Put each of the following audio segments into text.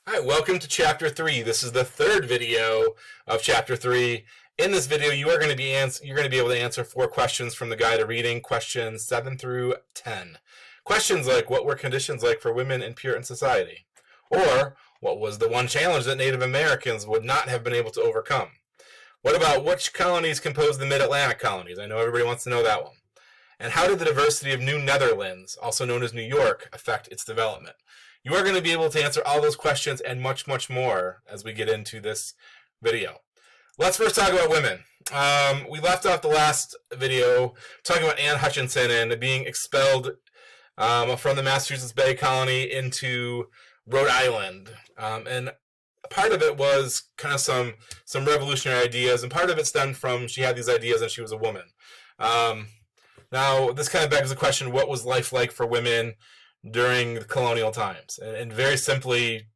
All right, welcome to Chapter 3. This is the third video of Chapter 3. In this video, you're going to be able to answer 4 questions from the Guide to Reading, questions 7 through 10. Questions like, what were conditions like for women in Puritan society? Or, what was the one challenge that Native Americans would not have been able to overcome? What about which colonies composed the Mid-Atlantic colonies? I know everybody wants to know that one. And how did the diversity of New Netherlands, also known as New York, affect its development? You are going to be able to answer all those questions and much, much more as we get into this video. Let's first talk about women. We left off the last video talking about Anne Hutchinson and being expelled from the Massachusetts Bay Colony into Rhode Island. And part of it was kind of some revolutionary ideas, and part of it stemmed from she had these ideas and she was a woman. Now, this kind of begs the question, what was life like for women during the colonial times? And very simply,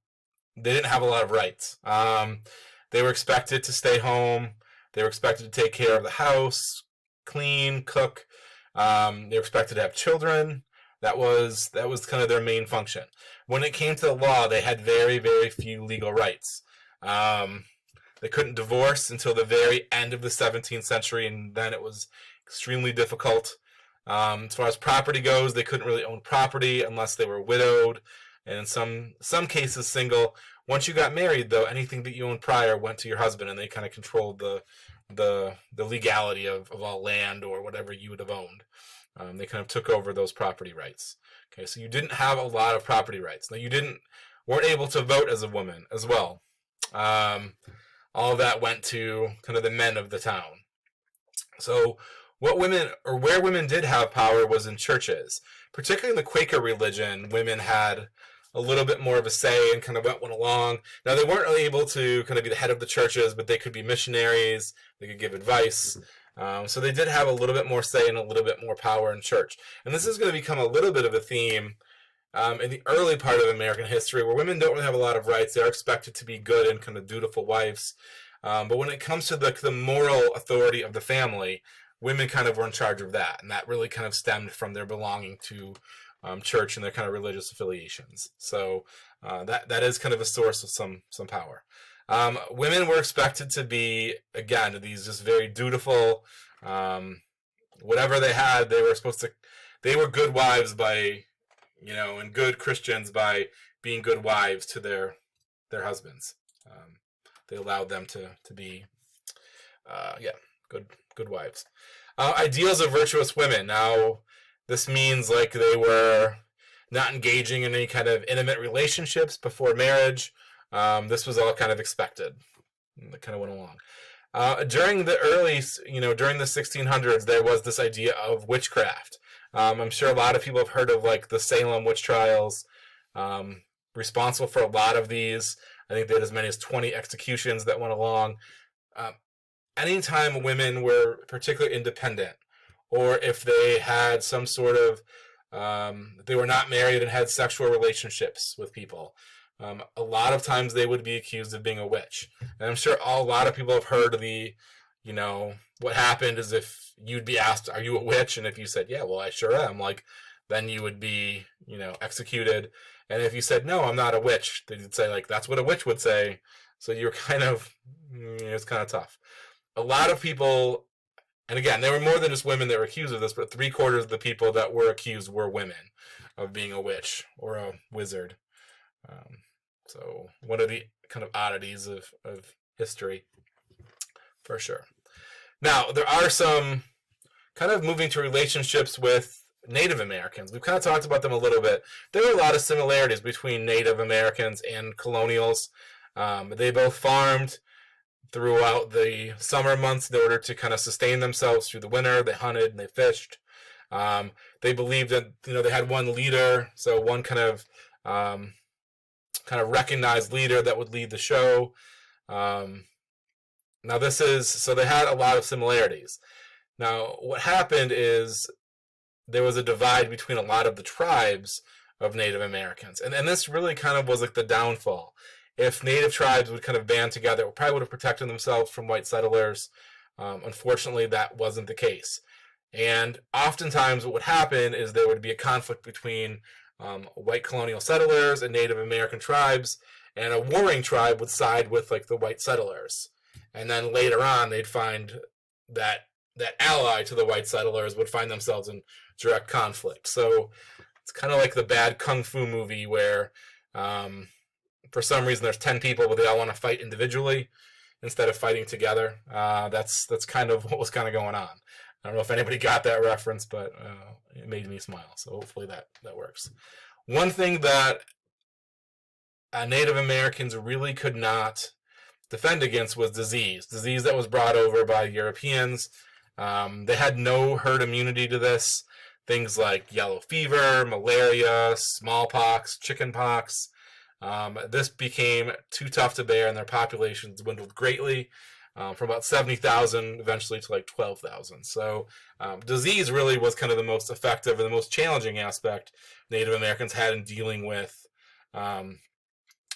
they didn't have a lot of rights. They were expected to stay home. They were expected to take care of the house, clean, cook. They were expected to have children. That was kind of their main function. When it came to the law, they had very, very few legal rights. They couldn't divorce until the very end of the 17th century, and then it was extremely difficult. As far as property goes, they couldn't really own property unless they were widowed, and in some cases single. Once you got married, though, anything that you owned prior went to your husband, and they kind of controlled the legality of all land or whatever you would have owned. They kind of took over those property rights. Okay, so you didn't have a lot of property rights. Now, you weren't able to vote as a woman as well. All of that went to kind of the men of the town. So where women did have power was in churches. Particularly in the Quaker religion, women had a little bit more of a say and kind of went along. Now, they weren't really able to kind of be the head of the churches, but they could be missionaries. They could give advice. So they did have a little bit more say and a little bit more power in church. And this is going to become a little bit of a theme in the early part of American history, where women don't really have a lot of rights. They are expected to be good and kind of dutiful wives. But when it comes to the moral authority of the family, women kind of were in charge of that. And that really kind of stemmed from their belonging to church and their kind of religious affiliations. So that is kind of a source of some power. Women were expected to be, again, these just very dutiful, whatever they had, they were good wives by, and good Christians by being good wives to their husbands. They allowed them to be, good wives. Ideals of virtuous women. Now, this means like they were not engaging in any kind of intimate relationships before marriage. This was all kind of expected. It kind of went along. During the 1600s, there was this idea of witchcraft. I'm sure a lot of people have heard of like the Salem witch trials. Responsible for a lot of these. I think they had as many as 20 executions that went along. Anytime women were particularly independent, or if they had some sort of, they were not married and had sexual relationships with people, a lot of times they would be accused of being a witch. And I'm sure a lot of people have heard of what happened is if you'd be asked, are you a witch? And if you said, yeah, well, I sure am, then you would be, executed. And if you said, no, I'm not a witch, they'd say, that's what a witch would say. So you're kind of, it's kind of tough. A lot of people, and again, there were more than just women that were accused of this, but 3/4 of the people that were accused were women of being a witch or a wizard. So one of the kind of oddities of history, for sure. Now, there are some kind of moving to relationships with Native Americans. We've kind of talked about them a little bit. There are a lot of similarities between Native Americans and colonials. They both farmed throughout the summer months in order to kind of sustain themselves through the winter. They hunted and they fished. They believed that they had one leader, so one kind of recognized leader that would lead the show. Now so they had a lot of similarities. Now what happened is there was a divide between a lot of the tribes of Native Americans, and this really kind of was like the downfall. If Native tribes would kind of band together, it probably would have protected themselves from white settlers. Unfortunately, that wasn't the case. And oftentimes what would happen is there would be a conflict between white colonial settlers and Native American tribes, and a warring tribe would side with like the white settlers, and then later on they'd find that ally to the white settlers would find themselves in direct conflict. So it's kind of like the bad kung fu movie where for some reason there's 10 people but they all want to fight individually instead of fighting together. That's kind of what was kind of going on. I don't know if anybody got that reference, but it made me smile, so hopefully that works. One thing that Native Americans really could not defend against was disease that was brought over by Europeans. They had no herd immunity to this. Things like yellow fever, malaria, smallpox, chickenpox. This became too tough to bear, and their populations dwindled greatly, from about 70,000 eventually to like 12,000. So disease really was kind of the most effective and the most challenging aspect Native Americans had in dealing with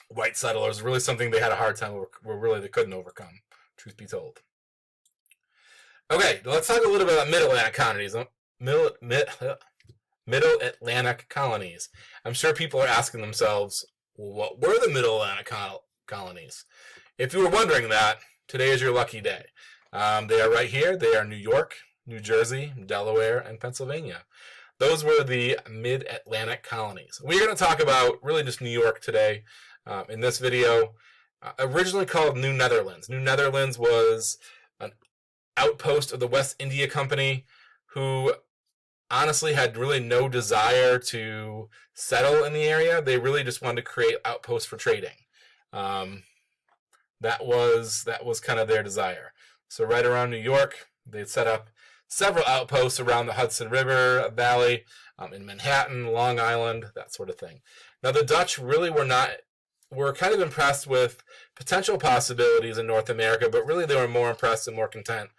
white settlers. Really something they had a hard time, where really they couldn't overcome, truth be told. Okay, let's talk a little bit about Middle Atlantic colonies. Middle Atlantic colonies. I'm sure people are asking themselves, what were the Middle Atlantic colonies? If you were wondering that, today is your lucky day. They are right here. They are New York, New Jersey, Delaware, and Pennsylvania. Those were the Mid-Atlantic colonies. We're going to talk about really just New York today in this video. Originally called New Netherlands. New Netherlands was an outpost of the West India Company, who honestly had really no desire to settle in the area. They really just wanted to create outposts for trading. That was kind of their desire. So right around New York, they set up several outposts around the Hudson River Valley, in Manhattan, Long Island, that sort of thing. Now the Dutch really were kind of impressed with potential possibilities in North America, but really they were more impressed and more content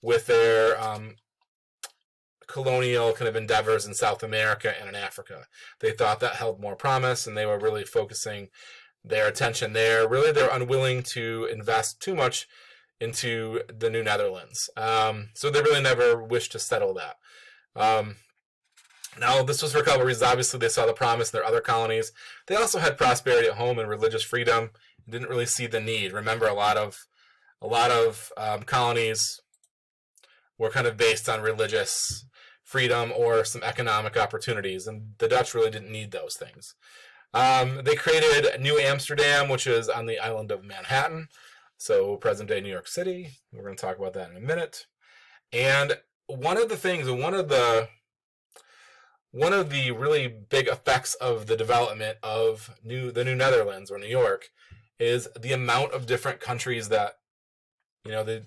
with their colonial kind of endeavors in South America and in Africa. They thought that held more promise, and they were really focusing their attention there. Really, they're unwilling to invest too much into the New Netherlands. So they really never wished to settle that. Now, this was for a couple of reasons. Obviously, they saw the promise in their other colonies. They also had prosperity at home and religious freedom, and didn't really see the need. Remember, a lot of colonies were kind of based on religious freedom or some economic opportunities, and the Dutch really didn't need those things. They created New Amsterdam, which is on the island of Manhattan, so present-day New York City. We're going to talk about that in a minute. And one of the really big effects of the development of the New Netherlands, or New York, is the amount of different countries that, the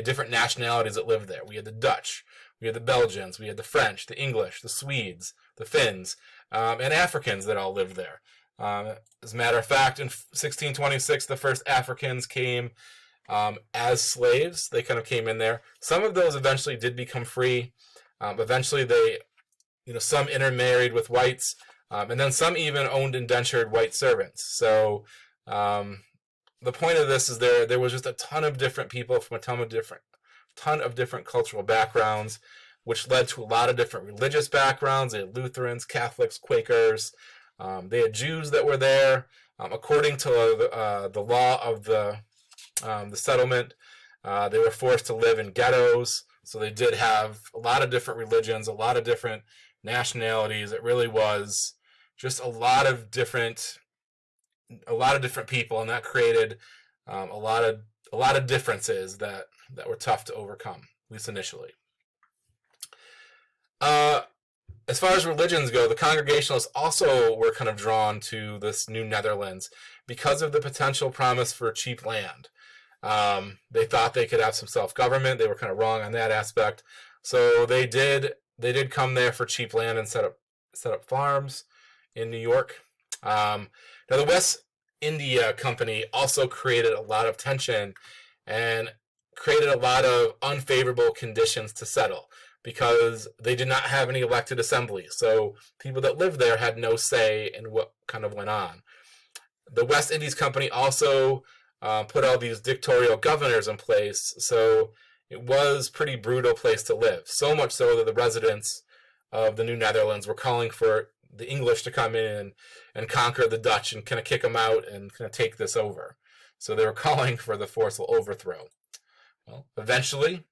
different nationalities that lived there. We had the Dutch, we had the Belgians, we had the French, the English, the Swedes, the Finns, and Africans that all lived there. As a matter of fact, in 1626, the first Africans came as slaves. They kind of came in there. Some of those eventually did become free. Eventually, they, some intermarried with whites, and then some even owned indentured white servants. So the point of this is there was just a ton of different people from a ton of different cultural backgrounds, which led to a lot of different religious backgrounds. They had Lutherans, Catholics, Quakers. They had Jews that were there. According to the law of the settlement, they were forced to live in ghettos. So they did have a lot of different religions, a lot of different nationalities. It really was just a lot of different people, and that created a lot of differences that were tough to overcome, at least initially. As far as religions go, the Congregationalists also were kind of drawn to this New Netherlands because of the potential promise for cheap land. They thought they could have some self-government. They were kind of wrong on that aspect. So they did come there for cheap land and set up farms in New York. Now the West India Company also created a lot of tension and created a lot of unfavorable conditions to settle, because they did not have any elected assemblies. So people that lived there had no say in what kind of went on. The West Indies Company also put all these dictatorial governors in place, so it was a pretty brutal place to live. So much so that the residents of the New Netherlands were calling for the English to come in and conquer the Dutch and kind of kick them out and kind of take this over. So they were calling for the forceful overthrow. Well, eventually,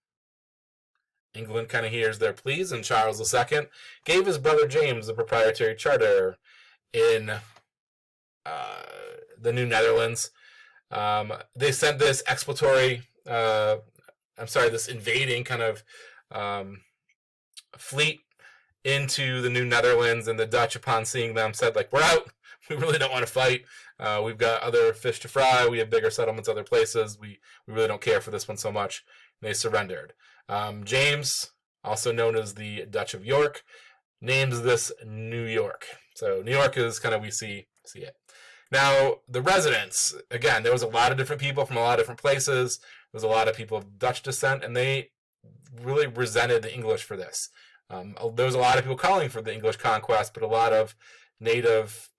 England kind of hears their pleas, and Charles II gave his brother James the proprietary charter in the New Netherlands. They sent this this invading kind of fleet into the New Netherlands, and the Dutch, upon seeing them, said, like, we're out. We really don't want to fight. We've got other fish to fry. We have bigger settlements other places. We really don't care for this one so much. And they surrendered. James, also known as the Dutch of York, names this New York. So New York is kind of, we see it. Now, the residents, again, there was a lot of different people from a lot of different places. There was a lot of people of Dutch descent, and they really resented the English for this. There was a lot of people calling for the English conquest, but a lot of native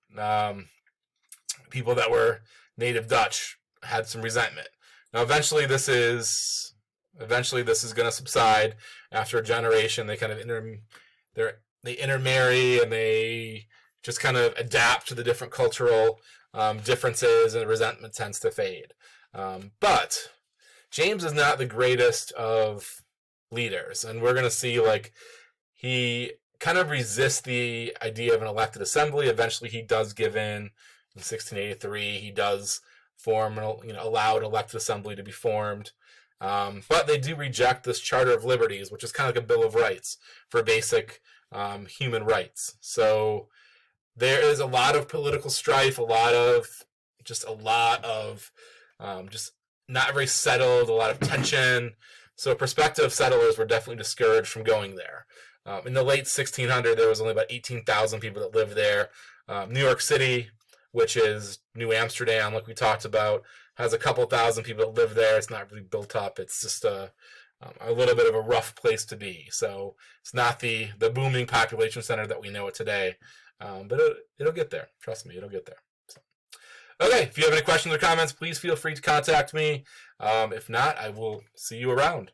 people that were native Dutch had some resentment. Now, eventually this is going to subside after a generation. They kind of intermarry, and they just kind of adapt to the different cultural differences, and the resentment tends to fade. But James is not the greatest of leaders, and we're going to see, like, he kind of resists the idea of an elected assembly. Eventually, he does give in 1683. He does form, allow an elected assembly to be formed. But they do reject this Charter of Liberties, which is kind of like a Bill of Rights for basic human rights. So there is a lot of political strife, a lot of not very settled, a lot of tension. So prospective settlers were definitely discouraged from going there. In the late 1600s, there was only about 18,000 people that lived there. New York City, which is New Amsterdam, like we talked about, has a couple thousand people that live there. It's not really built up. It's just a little bit of a rough place to be. So it's not the booming population center that we know it today. But it'll get there. Trust me, it'll get there. So, okay, if you have any questions or comments, please feel free to contact me. If not, I will see you around.